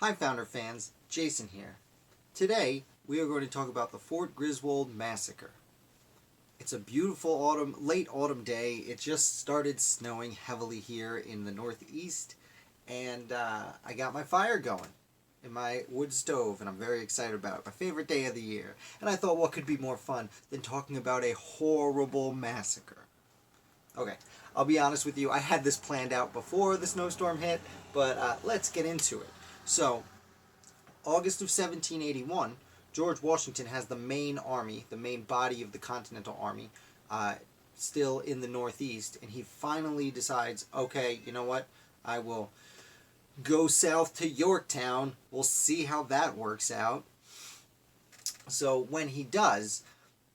Hi Founder fans, Jason here. Today we are going to talk about the Fort Griswold Massacre. It's a beautiful late autumn day. It just started snowing heavily here in the Northeast, and I got my fire going in my wood stove, and I'm very excited about it. My favorite day of the year. And I thought, what could be more fun than talking about a horrible massacre? Okay, I'll be honest with you, I had this planned out before the snowstorm hit, but let's get into it. So, August of 1781, George Washington has the main army, the main body of the Continental Army, still in the Northeast, and he finally decides, okay, you know what, I will go south to Yorktown. We'll see how that works out. So when he does,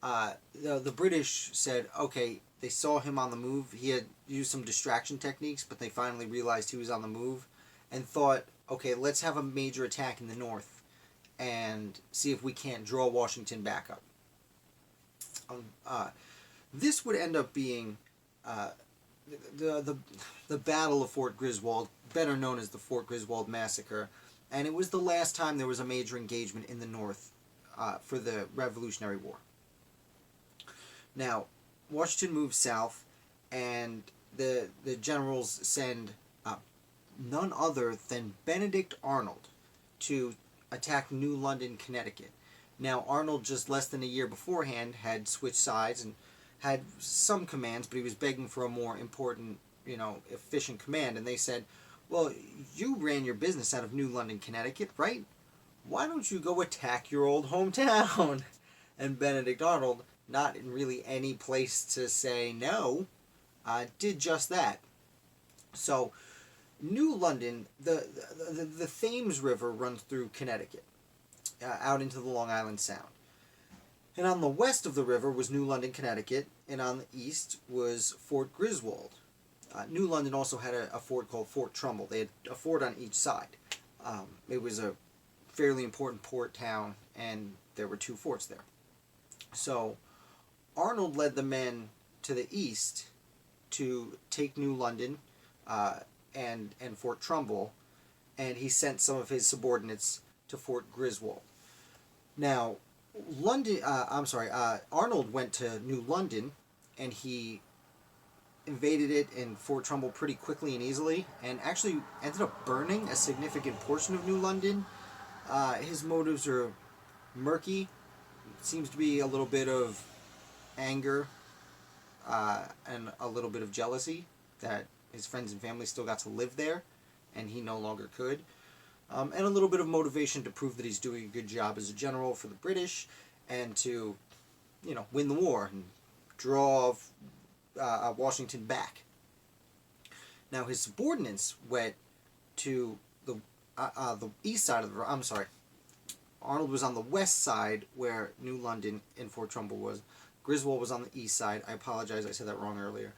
the British said, okay, they saw him on the move. He had used some distraction techniques, but they finally realized he was on the move and thought, okay, let's have a major attack in the north and see if we can't draw Washington back up. This would end up being the Battle of Fort Griswold, better known as the Fort Griswold Massacre, and it was the last time there was a major engagement in the north for the Revolutionary War. Now, Washington moves south, and the generals send none other than Benedict Arnold to attack New London, Connecticut. Now, Arnold, just less than a year beforehand, had switched sides and had some commands, but he was begging for a more important, efficient command. And they said, well, you ran your business out of New London, Connecticut, right? Why don't you go attack your old hometown? And Benedict Arnold, not in really any place to say no, did just that. So, New London, the Thames River runs through Connecticut, out into the Long Island Sound. And on the west of the river was New London, Connecticut, and on the east was Fort Griswold. New London also had a fort called Fort Trumbull. They had a fort on each side. It was a fairly important port town, and there were two forts there. So Arnold led the men to the east to take New London and Fort Trumbull, and he sent some of his subordinates to Fort Griswold. Now, Arnold went to New London, and he invaded it in Fort Trumbull pretty quickly and easily, and actually ended up burning a significant portion of New London. His motives are murky. It seems to be a little bit of anger and a little bit of jealousy that his friends and family still got to live there, and he no longer could. And a little bit of motivation to prove that he's doing a good job as a general for the British, and to, win the war and draw Washington back. Now his subordinates went to the east side of the river. I'm sorry. Arnold was on the west side where New London and Fort Trumbull was. Griswold was on the east side. I apologize, I said that wrong earlier.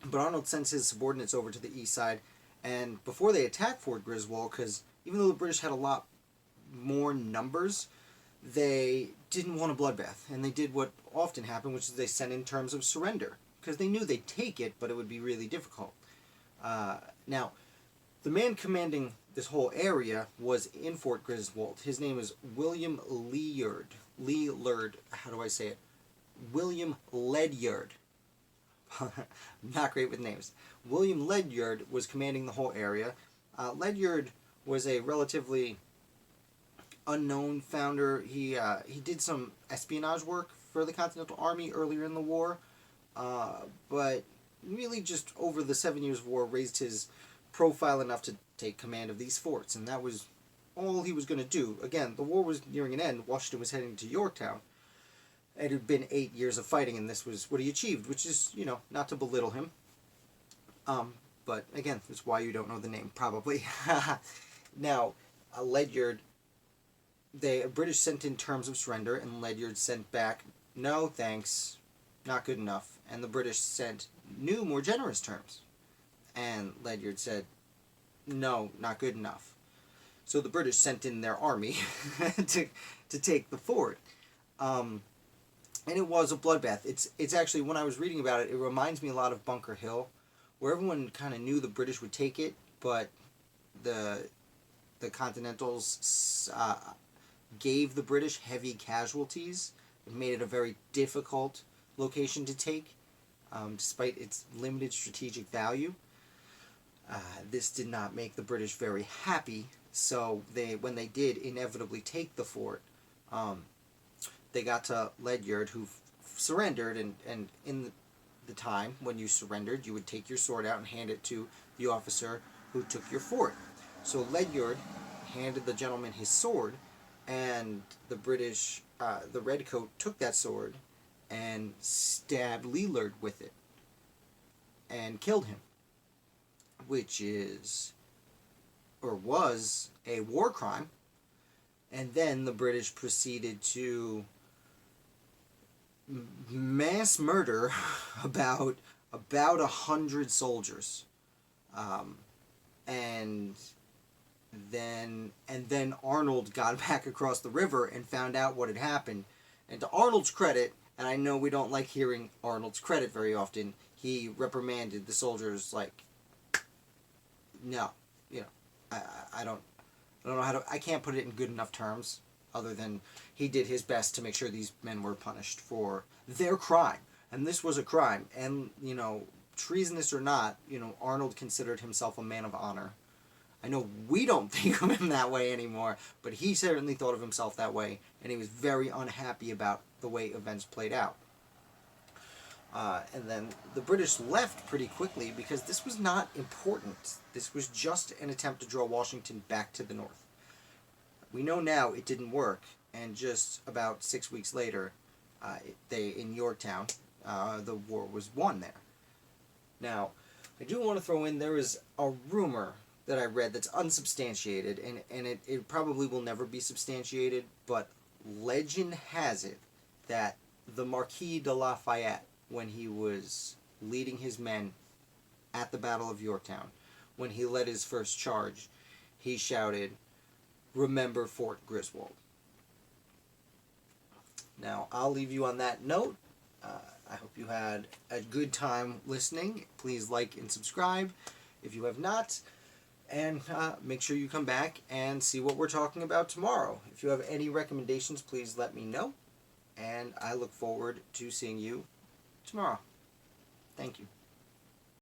But Arnold sends his subordinates over to the east side, and before they attack Fort Griswold, because even though the British had a lot more numbers, they didn't want a bloodbath, and they did what often happened, which is they sent in terms of surrender, because they knew they'd take it, but it would be really difficult. Now, the man commanding this whole area was in Fort Griswold. His name is William Ledyard. How do I say it? William Ledyard. Not great with names. William Ledyard was commanding the whole area. Ledyard was a relatively unknown founder. He did some espionage work for the Continental Army earlier in the war, but really just over the 7 Years' War raised his profile enough to take command of these forts, and that was all he was going to do. Again, the war was nearing an end. Washington was heading to Yorktown. It had been 8 years of fighting, and this was what he achieved, which is, not to belittle him. But again, that's why you don't know the name, probably. Now, Ledyard, the British sent in terms of surrender, and Ledyard sent back, no thanks, not good enough. And the British sent new, more generous terms. And Ledyard said, no, not good enough. So the British sent in their army to take the fort. And it was a bloodbath. It's actually, when I was reading about it, it reminds me a lot of Bunker Hill, where everyone kind of knew the British would take it, but the the Continentals gave the British heavy casualties. It made it a very difficult location to take, despite its limited strategic value. This did not make the British very happy, so when they did inevitably take the fort, they got to Ledyard, who surrendered, and in the time when you surrendered, you would take your sword out and hand it to the officer who took your fort. So Ledyard handed the gentleman his sword, and the British, the redcoat, took that sword and stabbed Ledyard with it and killed him, which is, or was, a war crime. And then the British proceeded to mass murder about 100 soldiers, and then Arnold got back across the river and found out what had happened. And to Arnold's credit, and I know we don't like hearing Arnold's credit very often, he reprimanded the soldiers like, no, I don't know how to, I can't put it in good enough terms other than he did his best to make sure these men were punished for their crime. And this was a crime. And, treasonous or not, Arnold considered himself a man of honor. I know we don't think of him that way anymore, but he certainly thought of himself that way, and he was very unhappy about the way events played out. And then the British left pretty quickly because this was not important. This was just an attempt to draw Washington back to the north. We know now it didn't work, and just about 6 weeks later, in Yorktown, the war was won there. Now, I do want to throw in, there is a rumor that I read that's unsubstantiated, and it probably will never be substantiated, but legend has it that the Marquis de Lafayette, when he was leading his men at the Battle of Yorktown, when he led his first charge, he shouted, "Remember Fort Griswold." Now, I'll leave you on that note. I hope you had a good time listening. Please like and subscribe if you have not. And make sure you come back and see what we're talking about tomorrow. If you have any recommendations, please let me know. And I look forward to seeing you tomorrow. Thank you.